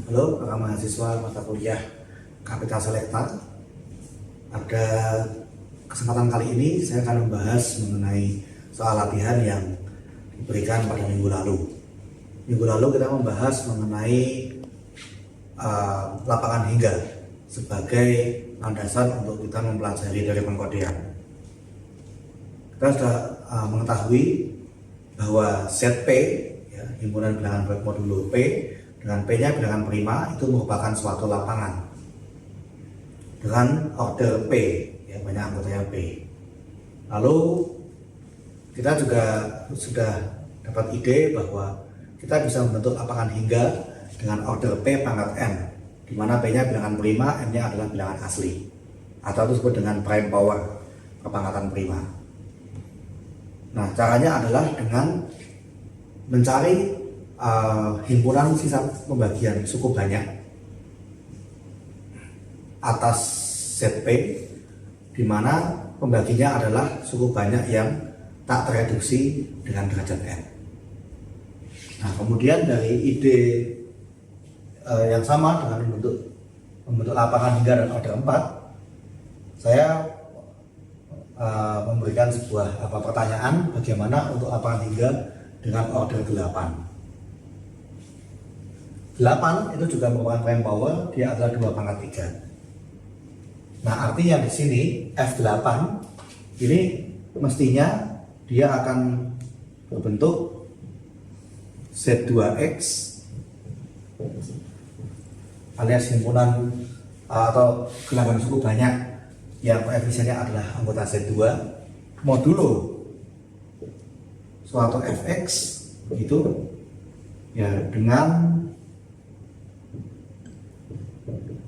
Halo para mahasiswa mata kuliah Kapital Selekta. Pada kesempatan kali ini saya akan membahas mengenai soal latihan yang diberikan pada minggu lalu. Minggu lalu kita membahas mengenai lapangan hingga sebagai landasan untuk kita mempelajari dari pengkodean. Kita sudah mengetahui bahwa set P, ya, himpunan bilangan proyek modulo P dengan P-nya bilangan prima itu merupakan suatu lapangan dengan order P, ya, banyak anggotanya P. Lalu kita juga sudah dapat ide bahwa kita bisa membentuk lapangan hingga dengan order P pangkat N, di mana P-nya bilangan prima, N-nya adalah bilangan asli, atau disebut dengan prime power, kepangkatan prima. Nah, caranya adalah dengan mencari himpunan sisa pembagian cukup banyak atas set P, di mana pembaginya adalah cukup banyak yang tak tereduksi dengan derajat N. Nah, kemudian dari ide yang sama dengan membentuk lapangan hingga dan order 4, saya memberikan sebuah pertanyaan bagaimana untuk lapangan hingga dengan order 8. 8 itu juga merupakan prime power, dia adalah 2 pangkat 3. Nah, artinya di sini F8 ini mestinya dia akan berbentuk Z2X alias himpunan atau gelangan cukup banyak yang koefisiennya adalah anggota Z2 modulo suatu Fx begitu ya, dengan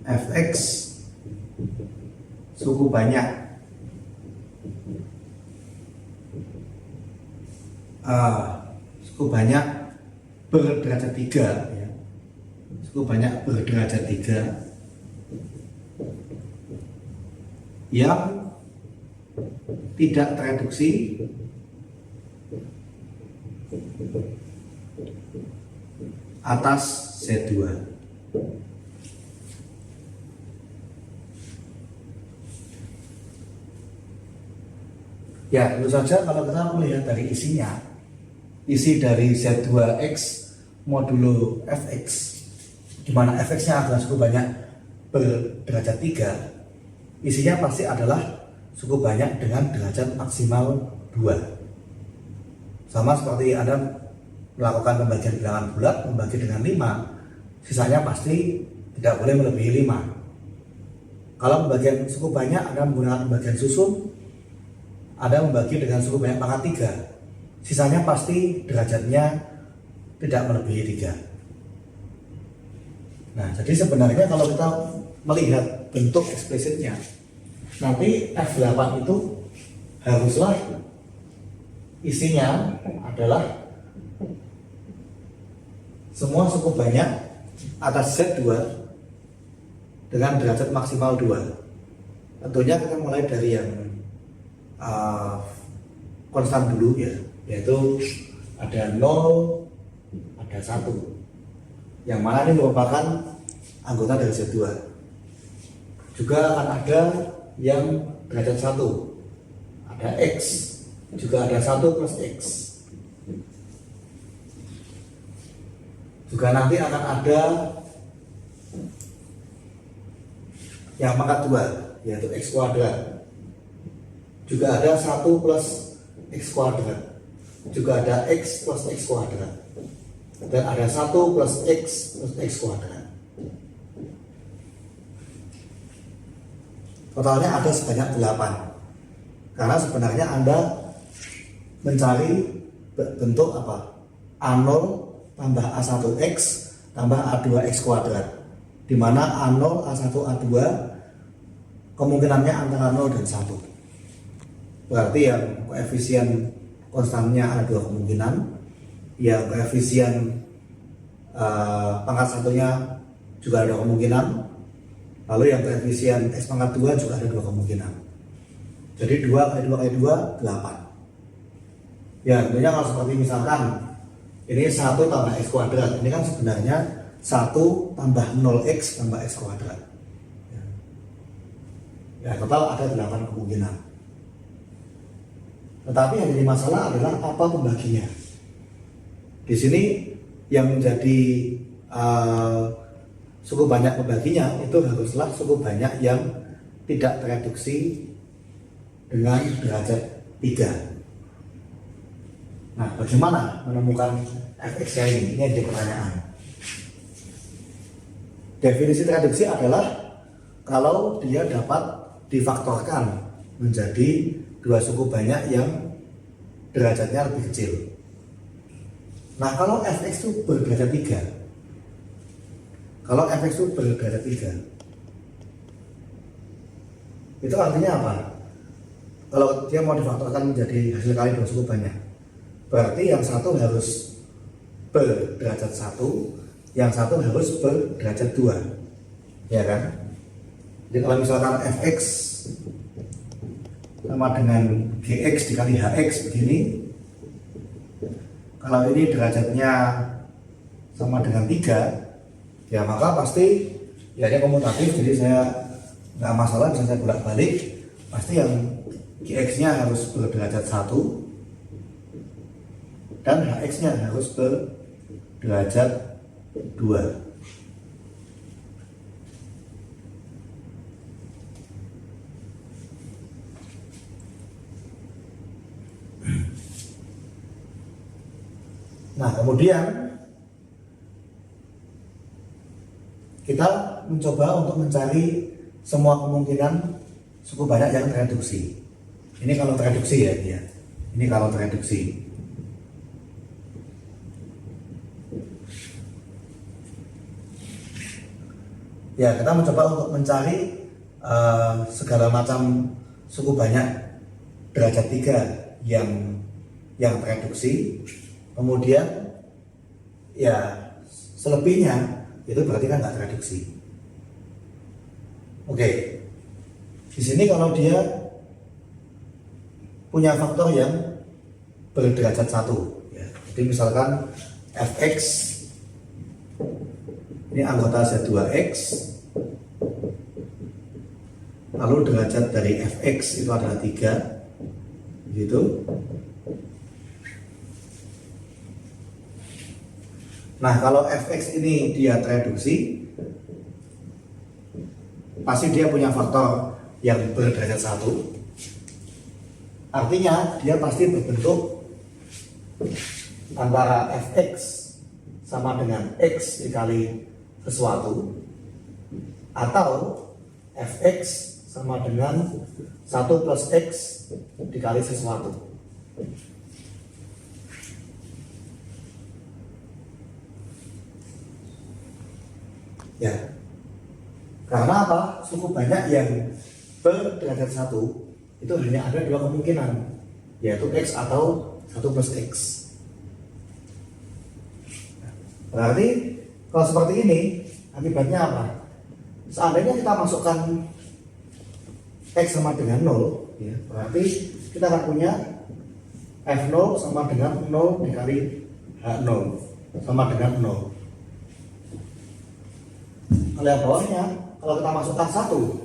Fx cukup banyak berderajat 3, ya. Cukup banyak berderajat 3 yang tidak tereduksi atas Z2. Ya, tentu saja kalau kita melihat dari isinya, isi dari Z2X modulo Fx, di mana Fx-nya adalah cukup banyak berderajat 3, isinya pasti adalah cukup banyak dengan derajat maksimal 2. Sama seperti Anda melakukan pembagian bilangan bulat, membagi dengan 5, sisanya pasti tidak boleh melebihi 5. Kalau pembagian cukup banyak, Anda menggunakan pembagian susun, Anda membagi dengan cukup banyak pangkat 3, sisanya pasti derajatnya tidak melebihi 3. Nah, jadi sebenarnya kalau kita melihat bentuk eksplisitnya, nanti F8 itu haruslah isinya adalah semua cukup banyak atas Z2 dengan derajat maksimal 2. Tentunya kita mulai dari yang konstan dulu, ya, yaitu ada 0, ada 1, yang mana ini merupakan anggota dari Z2. Juga akan ada yang derajat 1, ada X, juga ada 1 plus X. Juga nanti akan ada yang pangkat 2, yaitu X kuadrat. Juga ada 1 plus X kuadrat, juga ada X plus X kuadrat, dan ada 1 plus X plus X kuadrat. Totalnya ada sebanyak 8. Karena sebenarnya Anda mencari bentuk A0 tambah A1X tambah A2X kuadrat, di mana A0, A1, A2 kemungkinannya antara 0 dan 1. Berarti yang koefisien konstannya ada 2 kemungkinan, yang koefisien pangkat satunya juga ada kemungkinan, lalu yang koefisien X pangkat 2 juga ada 2 kemungkinan. Jadi 2 kali 2 kali 2, 8. Ya, tentunya kalau seperti misalkan ini 1 tambah X kuadrat, ini kan sebenarnya 1 tambah 0x tambah x kuadrat. Ya, total ada 8 kemungkinan. Tetapi yang jadi masalah adalah apa pembaginya. Di sini yang menjadi suku banyak pembaginya itu haruslah suku banyak yang tidak tereduksi dengan derajat 3. Nah, bagaimana menemukan fx-nya ini? Ini yang jadi pertanyaan. Definisi tereduksi adalah kalau dia dapat difaktorkan menjadi dua suku banyak yang derajatnya lebih kecil. Nah, kalau fx itu berderajat 3, kalau fx itu berderajat 3, itu artinya apa? Kalau dia mau difaktorkan menjadi hasil kali dua suku banyak, berarti yang satu harus berderajat 1, yang satu harus berderajat 2, ya kan? Jadi kalau misalkan fx sama dengan gx dikali hx begini, kalau ini derajatnya sama dengan 3, ya maka pasti ya ini komutatif, jadi saya nggak masalah bisa saya bolak-balik, pasti yang gx nya harus berderajat 1 dan hx nya harus berderajat 2. Nah, kemudian kita mencoba untuk mencari semua kemungkinan suku banyak yang tereduksi. Ini kalau tereduksi ya, ya. Ini kalau tereduksi. Ya, kita mencoba untuk mencari segala macam suku banyak derajat 3 yang tereduksi. Kemudian ya selebihnya itu berarti kan nggak tereduksi. Oke, di sini kalau dia punya faktor yang berderajat 1, ya. Jadi misalkan fx ini anggota Z2x, lalu derajat dari fx itu adalah 3, gitu. Nah, kalau fx ini dia tereduksi, pasti dia punya faktor yang berderajat 1. Artinya dia pasti berbentuk antara fx sama dengan x dikali sesuatu, atau fx sama dengan 1 plus x dikali sesuatu. Ya, karena apa? Suku banyak yang berderajat 1 itu hanya ada dua kemungkinan, yaitu x atau 1 plus x. Berarti kalau seperti ini, akibatnya apa? Seandainya kita masukkan x sama dengan 0, ya, berarti kita akan punya f0 sama dengan 0 dikali h0 sama dengan 0. Kalau yang bawahnya, kalau kita masukkan 1,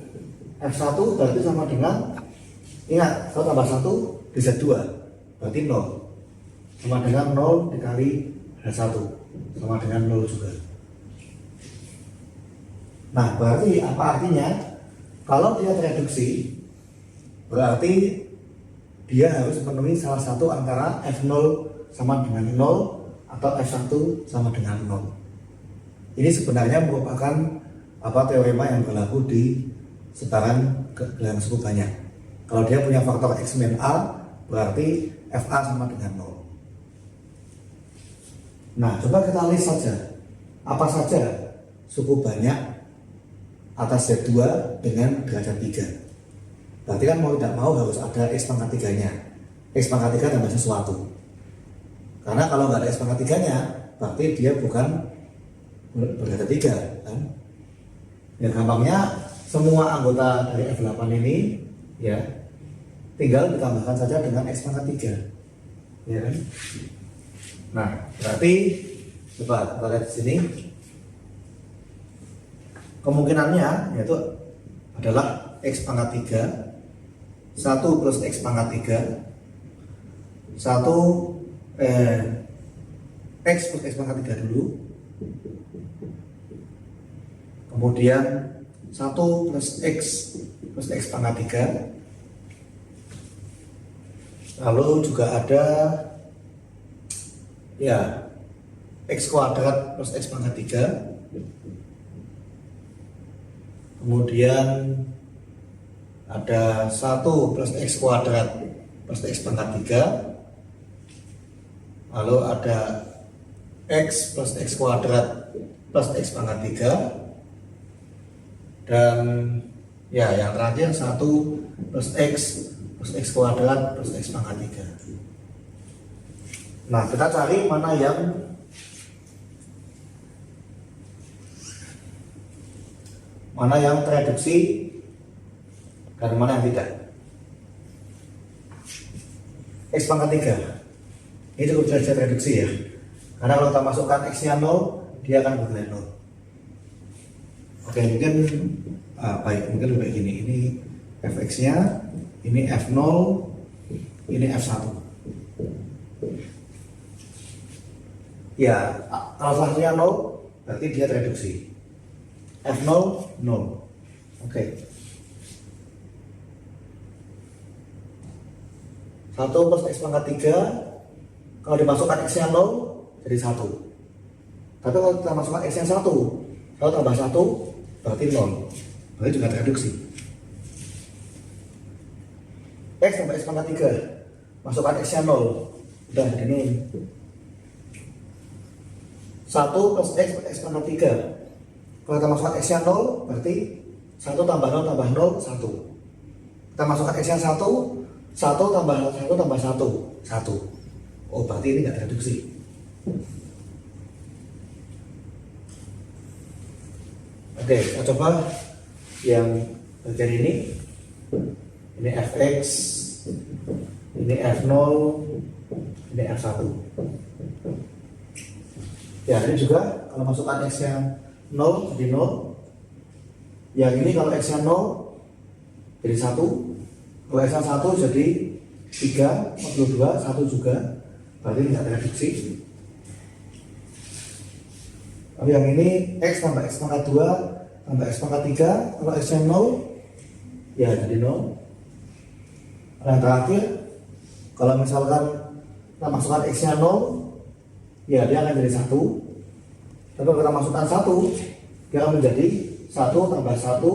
f1 berarti sama dengan, ingat, 1 tambah 1 di Z2 berarti 0, sama dengan 0 dikali h1 sama dengan 0 juga. Nah, berarti apa artinya? Kalau dia tereduksi, berarti dia harus memenuhi salah satu antara f0 sama dengan 0 atau f1 sama dengan 0. Ini sebenarnya merupakan teorema yang berlaku di sebaran kegelangan suku banyak. Kalau dia punya faktor x min a, berarti fa sama dengan 0. Nah, coba kita list saja apa saja suku banyak atas Z2 dengan derajat 3. Berarti kan mau tidak mau harus ada x pangkat 3-nya. X pangkat 3 tambah sesuatu. Karena kalau nggak ada x pangkat 3-nya, berarti dia bukan berderajat 3, kan? Ya, gampangnya semua anggota dari F8 ini ya tinggal ditambahkan saja dengan x pangkat 3, ya kan? Nah, berarti coba kita lihat di sini Kemungkinannya yaitu adalah X pangkat 3, 1 plus X pangkat 3, 1 X plus X pangkat 3 dulu, kemudian 1 plus X pangkat 3, lalu juga ada ya X kuadrat plus X pangkat 3, kemudian ada 1 plus X kuadrat plus X pangkat 3, lalu ada X plus X kuadrat plus X pangkat 3, dan ya yang terakhir 1 plus X kuadrat plus X pangkat 3. Nah, kita cari mana yang tereduksi dan mana yang tidak. X pangkat 3 ini cukup jelas tereduksi ya, karena kalau kita masukkan X nya 0 dia akan bernilai 0. Oke, mungkin mungkin lebih gini, ini fx nya, ini f0, ini f1. Ya, kalau salah satunya 0 berarti dia tereduksi. F0 0. Oke. 1 plus X pangkat 3, kalau dimasukkan X nya 0 jadi 1. Tapi kalau kita masukkan X nya 1, kalau tambah 1 berarti 0. Berarti juga tereduksi. X tambah X pangkat 3, masukkan X nya 0, udah jadi 0. 1 plus X pangkat 3, kalau kita masukkan X nya 0 berarti 1 tambah 0 tambah 0 1. Kita masukkan X nya 1 tambah 1 tambah 1 1. Oh, berarti ini nggak tereduksi. Oke, kita coba yang bagian ini. Ini fx, ini f0, ini f1. Ya, ini juga kalau masukkan X nya 0 jadi 0. Yang ini kalau X nya 0 jadi 1. Kalau X nya 1 jadi 3, 42, 1 juga. Berarti tidak tereduksi. Tapi yang ini X tambah X pangkat 2 tambah X pangkat 3. Kalau X nya 0 ya jadi 0. Yang terakhir, kalau misalkan kita masukkan X nya 0, ya dia akan jadi 1. Tapi kalau kita masukkan 1, dia akan menjadi 1 tambah 1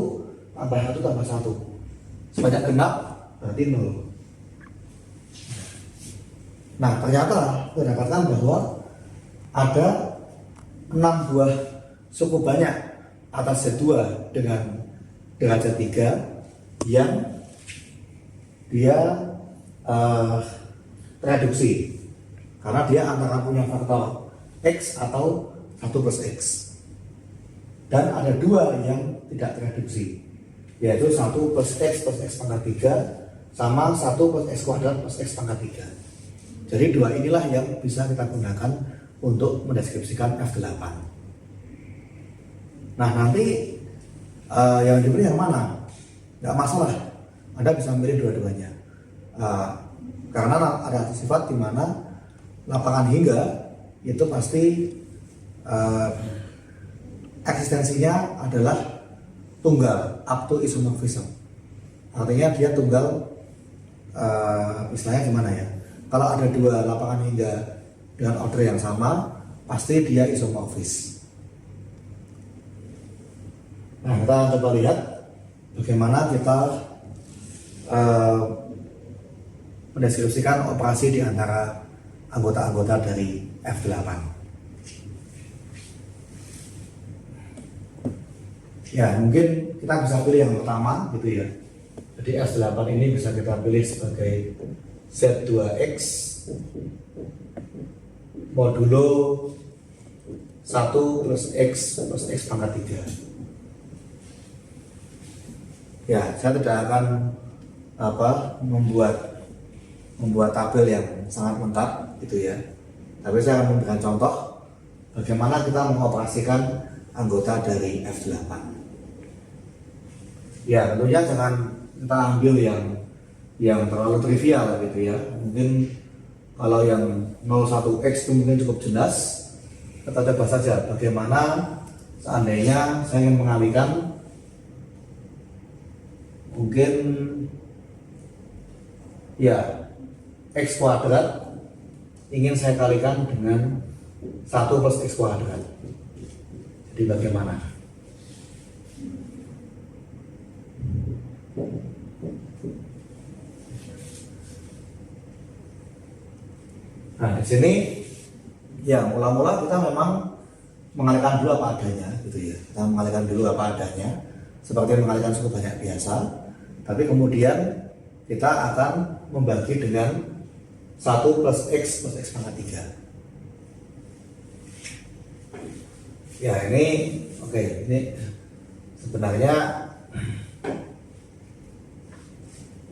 tambah 1 tambah 1. Sebanyak genap berarti 0. Nah, ternyata kita dapatkan bahwa ada 6 buah suku banyak atas Z2 dengan derajat 3 yang dia tereduksi karena dia antara punya faktor X atau 1 plus X, dan ada 2 yang tidak tereduksi, yaitu 1 plus X pangkat 3 sama 1 plus X kuadrat plus X pangkat 3. Jadi 2 inilah yang bisa kita gunakan untuk mendeskripsikan F8. Nah, nanti yang diberi yang mana? Nggak masalah, Anda bisa memilih dua-duanya. Karena ada sifat di mana lapangan hingga itu pasti eksistensinya adalah tunggal, up to isomorphism. Artinya dia tunggal, istilahnya gimana ya? Kalau ada 2 lapangan hingga dengan order yang sama, pasti dia isomorfis. Nah, kita coba lihat bagaimana kita mendeskripsikan operasi di antara anggota-anggota dari F8. Ya, mungkin kita bisa pilih yang pertama gitu ya. Jadi F8 ini bisa kita pilih sebagai Z2X modulo 1 plus X pangkat 3. Ya, saya tidak akan membuat tabel yang sangat lengkap gitu ya. Tapi saya akan memberikan contoh bagaimana kita mengoperasikan anggota dari F8. Ya tentunya jangan kita ambil yang terlalu trivial gitu ya. Mungkin kalau yang 01x itu mungkin cukup jelas. Kita coba saja bagaimana seandainya saya ingin mengalihkan mungkin ya x kuadrat ingin saya kalikan dengan 1 plus x kuadrat. Jadi bagaimana? Nah, di sini ya mula-mula kita memang mengalihkan dulu apa adanya gitu ya. Kita mengalihkan dulu apa adanya seperti mengalihkan suku banyak biasa. Tapi kemudian kita akan membagi dengan 1 plus x pangkat 3. Ya ini oke, ini sebenarnya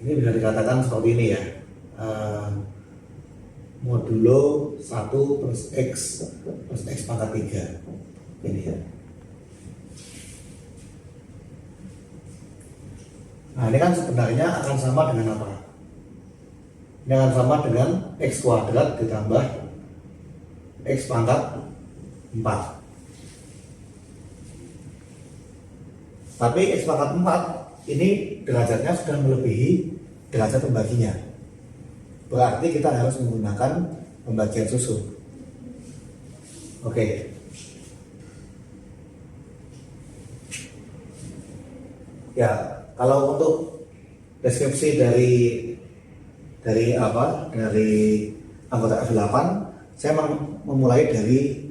ini bisa dikatakan seperti ini ya. Modulo 1 plus x pangkat 3 ini ya. Nah ini kan sebenarnya akan sama dengan apa? Ini akan sama dengan x kuadrat ditambah x pangkat 4. Tapi x pangkat 4 ini derajatnya sudah melebihi derajat pembaginya. Berarti kita harus menggunakan pembagian susun. Oke. Ya, kalau untuk deskripsi dari anggota F8, saya memulai dari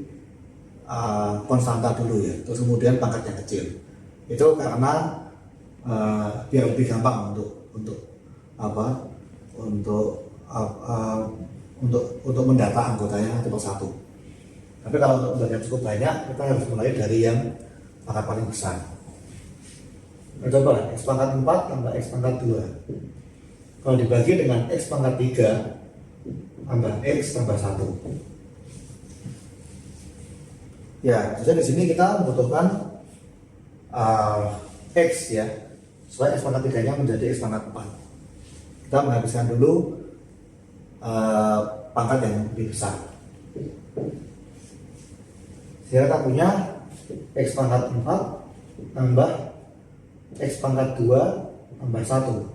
konstanta dulu ya, terus kemudian pangkat yang kecil. Itu karena biar lebih gampang untuk mendata anggotanya tipe 1. Tapi kalau untuk pembagian cukup banyak, kita harus mulai dari yang pangkat paling besar. Nah, coba x pangkat 4 tambah x pangkat 2. Kalau dibagi dengan x pangkat 3 tambah x tambah 1. Ya, jadi di sini kita membutuhkan x ya, supaya x pangkat 3 nya menjadi x pangkat 4. Kita menghabiskan dulu pangkat yang lebih besar. Sehingga kita punya x pangkat 4 tambah x pangkat 2 tambah 1.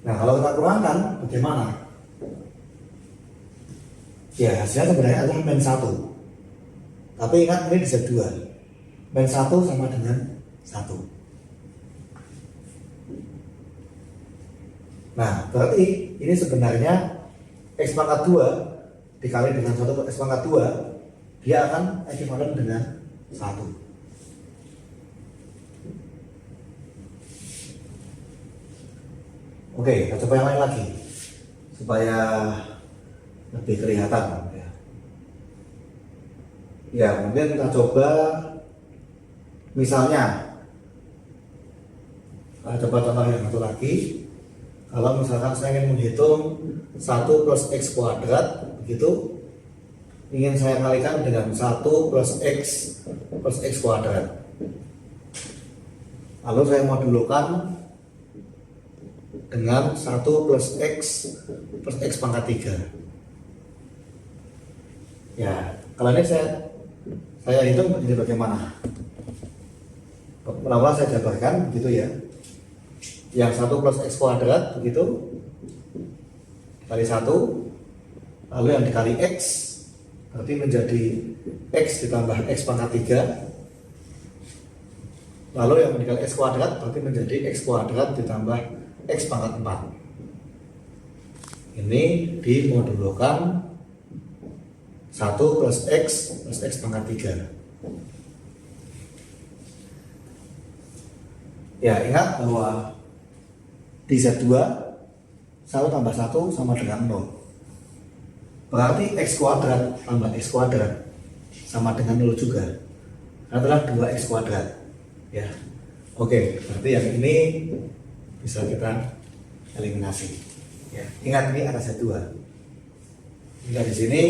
Nah kalau kita kurangkan bagaimana? Ya hasilnya sebenarnya adalah min 1. Tapi ingat ini bisa 2. Min 1 sama dengan 1. Nah, berarti ini sebenarnya x pangkat 2 dikali dengan 1 x pangkat 2, dia akan ekivalen dengan 1. Oke, kita coba yang lain lagi supaya lebih kelihatan ya. Ya, mungkin kita coba misalnya coba contoh yang satu lagi. Kalau misalkan saya ingin menghitung 1 plus x kuadrat, begitu, ingin saya kalikan dengan 1 plus x kuadrat. Lalu saya modulukan dengan 1 plus x pangkat 3. Ya, kalau ini saya hitung ini bagaimana? Pertama saya jabarkan, begitu ya. Yang 1 plus x kuadrat begitu dikali 1, lalu yang dikali x berarti menjadi x ditambah x pangkat 3, lalu yang dikali x kuadrat berarti menjadi x kuadrat ditambah x pangkat 4. Ini dimodulkan 1 plus x pangkat 3. Ya ingat bahwa di Z2 1 tambah 1 sama dengan 0. Berarti x kuadrat tambah x kuadrat sama dengan 0 juga. Adalah 2x kuadrat. Ya. Oke, berarti yang ini bisa kita eliminasi. Ya. Ingat ini ada Z2. Hingga di sini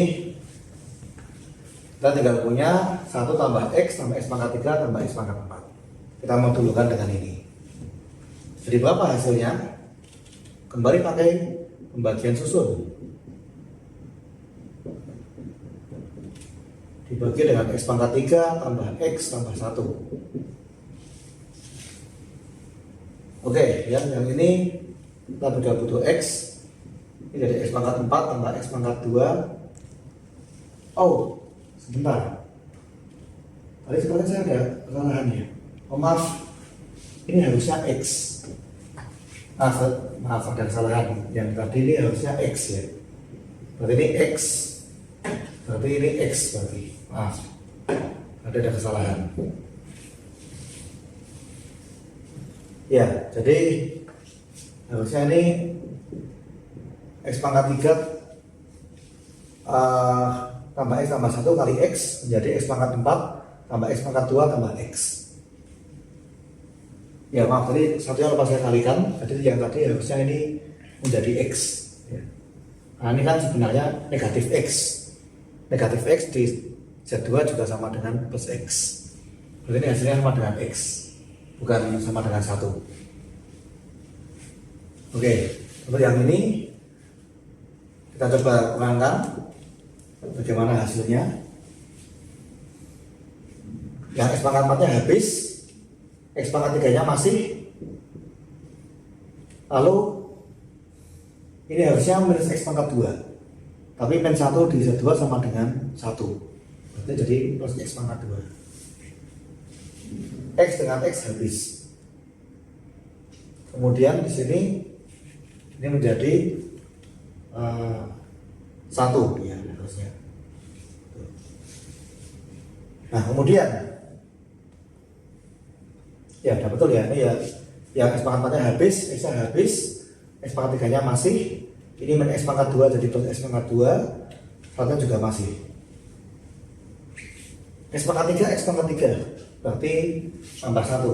kita tinggal punya 1 tambah x pangkat 3 tambah x pangkat 4. kita modulkan dengan ini. Jadi berapa hasilnya? Kembali pakai pembagian susun. Dibagi dengan X pangkat 3 tambah X tambah 1. Oke, yang ini kita sudah butuh X. Ini dari X pangkat 4 tambah X pangkat 2. Oh, sebentar. Tadi sebenarnya saya ada kesalahan ya. Oh maaf, ini harusnya X. Maaf ada kesalahan. Yang tadi ini harusnya X ya. Berarti ini X. Berarti ini X berarti. Maaf, ada kesalahan. Ya, jadi harusnya ini X pangkat 3 tambah X tambah 1 kali X menjadi X pangkat 4 tambah X pangkat 2 tambah X. Ya maaf, tadi satunya lupa saya kalikan. Jadi yang tadi harusnya ini menjadi X ya. Nah ini kan sebenarnya negatif X. Negatif X di Z2 juga sama dengan plus X. Berarti ini hasilnya sama dengan X, bukan sama dengan 1. Oke, untuk yang ini kita coba kurangkan bagaimana hasilnya. Yang X pangkat 4 nya habis, X pangkat 3 nya masih. Lalu ini harusnya minus X pangkat 2, tapi min 1 di Z2 sama dengan 1, berarti jadi plus X pangkat 2. X dengan X habis. Kemudian di sini ini menjadi 1 ya harusnya. Nah kemudian ya udah betul ya, ini ya yang X pangkat 4 nya habis, X nya habis, X pangkat 3 nya masih. Ini min X pangkat 2 jadi plus X pangkat 2, satunya juga masih. X pangkat 3, X pangkat 3 berarti tambah 1.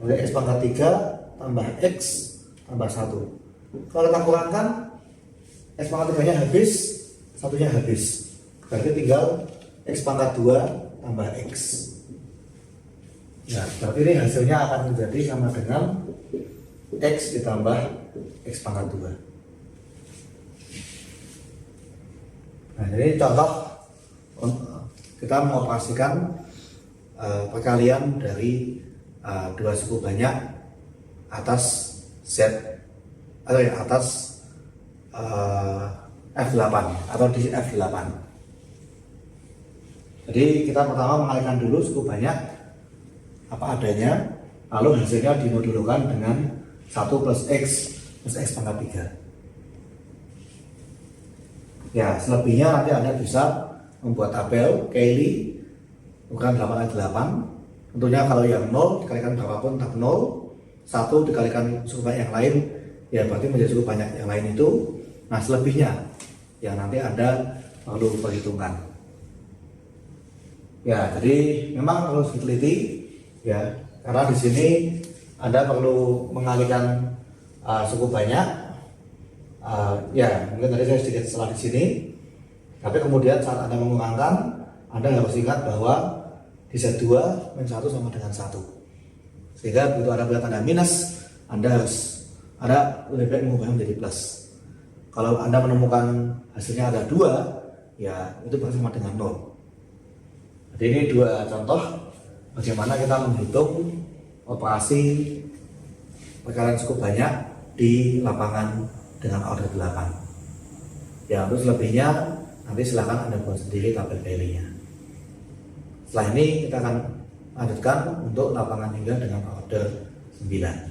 Oleh X pangkat 3 tambah X tambah 1. Kalau kita kurangkan, X pangkat 3 nya habis, satunya habis, berarti tinggal X pangkat 2 tambah X. Nah, berarti ini hasilnya akan menjadi sama dengan X ditambah X pangkat 2. Nah, jadi contoh kita mengoperasikan perkalian dari dua suku banyak atas Z atau ya atas F8 atau di F8. Jadi kita pertama mengalihkan dulu suku banyak apa adanya, lalu hasilnya dimodulkan dengan 1 plus X pangkat 3. Ya, selebihnya nanti Anda bisa membuat tabel Cayley ukuran 8 kali 8. Tentunya kalau yang 0 dikalikan berapapun tetap 0, 1 dikalikan suku banyak yang lain ya berarti menjadi suku banyak yang lain itu. Nah selebihnya yang nanti Anda perlu perhitungkan. Ya, jadi memang harus diteliti ya, karena di sini Anda perlu mengalihkan suku banyak. Ya, mungkin tadi saya sedikit salah di sini. Tapi kemudian saat Anda mengurangkan, Anda harus ingat bahwa di Z2 min 1 sama dengan 1. Sehingga begitu Anda melihat tanda minus, Anda lebih baik mengubahnya menjadi plus. Kalau Anda menemukan hasilnya ada 2, ya itu berarti sama dengan 0. Jadi ini dua contoh bagaimana kita menghitung operasi perkalian suku banyak di lapangan dengan order 8. Ya, untuk selebihnya nanti silakan Anda buat sendiri tabel Cayley-nya. Setelah ini kita akan lanjutkan untuk lapangan hingga dengan order 9.